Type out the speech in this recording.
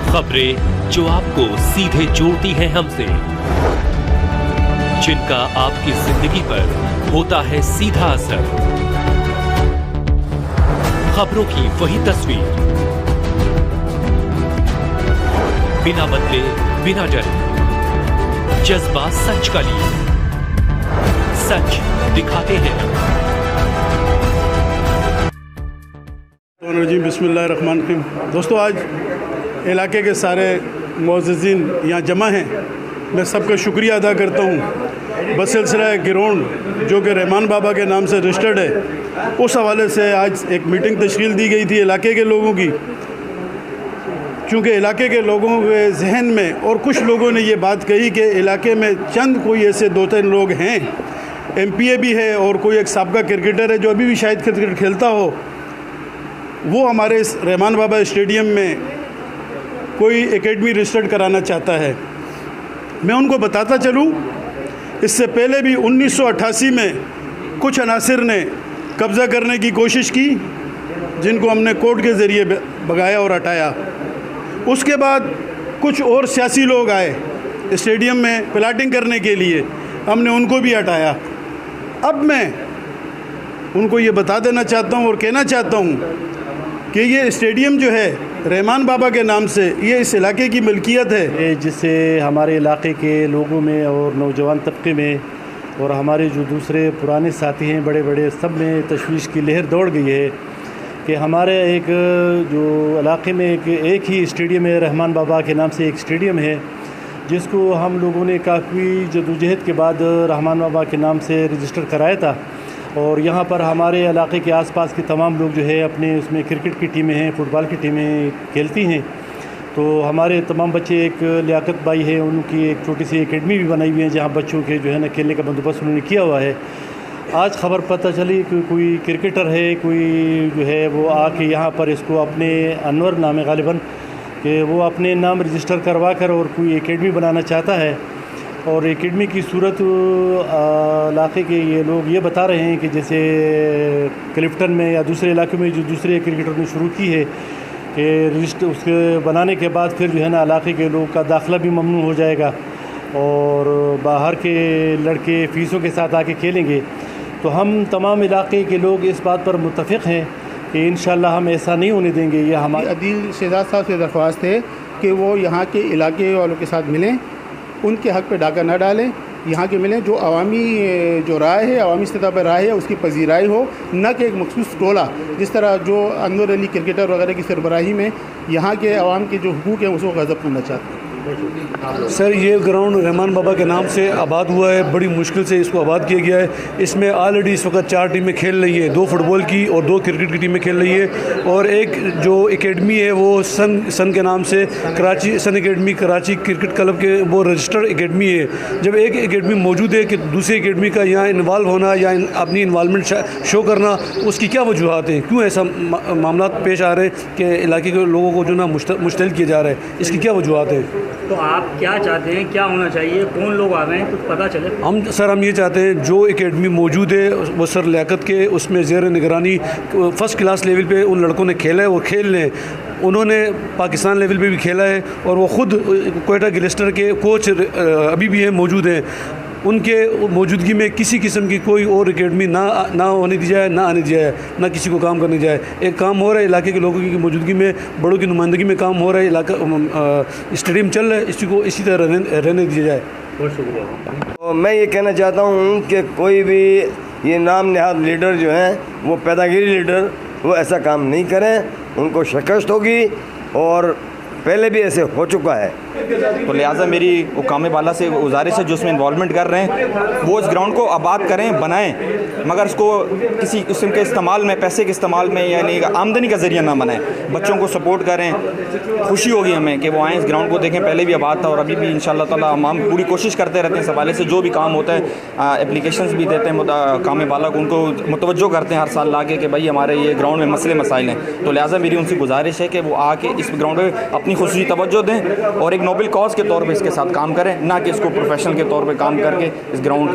खबरें जो आपको सीधे जोड़ती हैं हमसे, जिनका आपकी जिंदगी पर होता है सीधा असर। खबरों की वही तस्वीर, बिना बदले बिना डरे, जज्बा सच का लिए, सच दिखाते हैं। बिस्मिल्लाहिर्रहमानिर्रहीम। दोस्तों, आज इलाके के सारे मुअज़्ज़िज़ीन यहाँ जमा हैं। मैं सबका शुक्रिया अदा करता हूँ। बसिलसिला ग्राउंड जो कि रहमान बाबा के नाम से रजिस्टर्ड है, उस हवाले से आज एक मीटिंग तश्कील दी गई थी इलाके के लोगों की। चूँकि इलाके के लोगों के जहन में और कुछ लोगों ने ये बात कही कि इलाके में चंद कोई ऐसे 2-3 लोग हैं, MPA भी है और कोई एक साबका क्रिकेटर है जो अभी भी शायद क्रिकेट खेलता हो, वो हमारे इस रहमान बाबा स्टेडियम में कोई एकेडमी रजिस्टर्ड कराना चाहता है। मैं उनको बताता चलूं, इससे पहले भी 1988 में कुछ अनासिर ने कब्ज़ा करने की कोशिश की, जिनको हमने कोर्ट के ज़रिए भगाया और हटाया। उसके बाद कुछ और सियासी लोग आए स्टेडियम में प्लाटिंग करने के लिए, हमने उनको भी हटाया। अब मैं उनको ये बता देना चाहता हूँ और कहना चाहता हूँ कि ये स्टेडियम जो है रहमान बाबा के नाम से, ये इस इलाके की मिल्कियत है, जिससे हमारे इलाके के लोगों में और नौजवान तबके में और हमारे जो दूसरे पुराने साथी हैं बड़े बड़े, सब में तशवीश की लहर दौड़ गई है कि हमारे एक जो इलाके में एक ही स्टेडियम है, रहमान बाबा के नाम से एक स्टेडियम है, जिसको हम लोगों ने काफ़ी जदोजहद के बाद रहमान बाबा के नाम से रजिस्टर कराया था। और यहाँ पर हमारे इलाके के आसपास के तमाम लोग जो है अपने उसमें क्रिकेट की टीमें हैं, फुटबॉल की टीमें खेलती हैं। तो हमारे तमाम बच्चे, एक लियाकत भाई है, उनकी एक छोटी सी एकेडमी भी बनाई हुई है जहाँ बच्चों के जो है ना खेलने का बंदोबस्त उन्होंने किया हुआ है। आज खबर पता चली कि कोई क्रिकेटर है, कोई जो है वो आके यहाँ पर इसको अपने अनवर नाम है गालिबन कि वो अपने नाम रजिस्टर करवा कर और कोई एकेडमी बनाना चाहता है। और एकेडमी की सूरत इलाके के ये लोग ये बता रहे हैं कि जैसे क्लिफ्टन में या दूसरे इलाके में जो दूसरे क्रिकेटर ने शुरू की है कि रजिस्टर उसके बनाने के बाद फिर जो है ना इलाके के लोग का दाखिला भी ममनू हो जाएगा और बाहर के लड़के फ़ीसों के साथ आके खेलेंगे। तो हम तमाम इलाके के लोग इस बात पर मुत्तफ़िक़ हैं कि इंशाअल्लाह हम ऐसा नहीं होने देंगे। ये हमारे अदील शहजाद साहब से दरख्वास्त है कि वो यहाँ के इलाके वालों के साथ मिलें, उनके हक़ पे डाका ना डालें, यहाँ के मिलें। जो अवामी जो राय है, अवामी सतह पर राय है, उसकी पजीराई हो, न कि एक मखसूस टोला जिस तरह जो अनवर अली क्रिकेटर वगैरह की सरबराही में यहाँ के अवाम के जो हुकूक हैं उसको गज़ब करना चाहते हैं। सर, ये ग्राउंड रहमान बाबा के नाम से आबाद हुआ है, बड़ी मुश्किल से इसको आबाद किया गया है। इसमें ऑलरेडी इस वक्त 4 टीमें खेल रही है, 2 फुटबॉल की और 2 क्रिकेट की टीमें खेल रही है। और एक जो एकेडमी है वो सन के नाम से कराची सन एकेडमी कराची क्रिकेट क्लब के वो रजिस्टर्ड एकेडमी है। जब एक एकेडमी मौजूद है कि दूसरी एकेडमी का यहाँ इन्वॉल्व होना या अपनी इन्वॉल्वमेंट शो करना, उसकी क्या वजूहत हैं? क्यों ऐसा मामला पेश आ रहे हैं कि इलाके के लोगों को जो ना मुश्तल किया जा रहा है? इसकी क्या वजूहत है? तो आप क्या चाहते हैं, क्या होना चाहिए, कौन लोग आ रहे हैं, कुछ पता चले? हम ये चाहते हैं जो एकेडमी मौजूद है वो सर लियाकत के उसमें ज़ेर निगरानी फ़र्स्ट क्लास लेवल पे उन लड़कों ने खेला है, वो खेल लें। उन्होंने पाकिस्तान लेवल पे भी खेला है और वो ख़ुद क्वेटा गिलेस्टर के कोच अभी भी हैं, मौजूद हैं। उनके मौजूदगी में किसी किस्म की कोई और एकेडमी ना होने दी जाए, ना आने दिया जाए, ना किसी को काम करने जाए। एक काम हो रहा है इलाके के लोगों की मौजूदगी में, बड़ों की नुमाइंदगी में काम हो रहा है, इलाका स्टेडियम चल रहा है, इसी को इसी तरह रहने दिया जाए। बहुत शुक्रिया। तो मैं ये कहना चाहता हूँ कि कोई भी ये नाम नहाद लीडर जो हैं वो पैदागिरी लीडर, वो ऐसा काम नहीं करें, उनको शिकस्त होगी और पहले भी ऐसे हो चुका है। तो लिहाजा मेरी हुकाम बाला से गुजारिश है जो उसमें इन्वॉल्वमेंट कर रहे हैं वो इस ग्राउंड को आबाद करें, बनाएं, मगर इसको किसी किस्म के इस्तेमाल में, पैसे के इस्तेमाल में यानी आमदनी का ज़रिया ना बनाएं। बच्चों को सपोर्ट करें, खुशी होगी हमें कि वो आएँ, इस ग्राउंड को देखें। पहले भी आबाद था और अभी भी इंशाअल्लाह ताला हम पूरी कोशिश करते रहते हैं इस हवाले से। जो भी काम होता है एप्लीकेशंस भी देते हैं हुकाम बाला को, उनको मुतवज्जो करते हैं हर साल ला के कि भाई हमारे ये ग्राउंड में मसले मसाइल हैं। तो लिहाजा मेरी उनसे गुजारिश है कि वो आके इस ग्राउंड पर अपनी खुसूसी तवज्जो दें और एक नोबल कॉज के तौर पर इसके साथ काम करें, ना कि इसको प्रोफेशनल के तौर पर काम करके इस ग्राउंड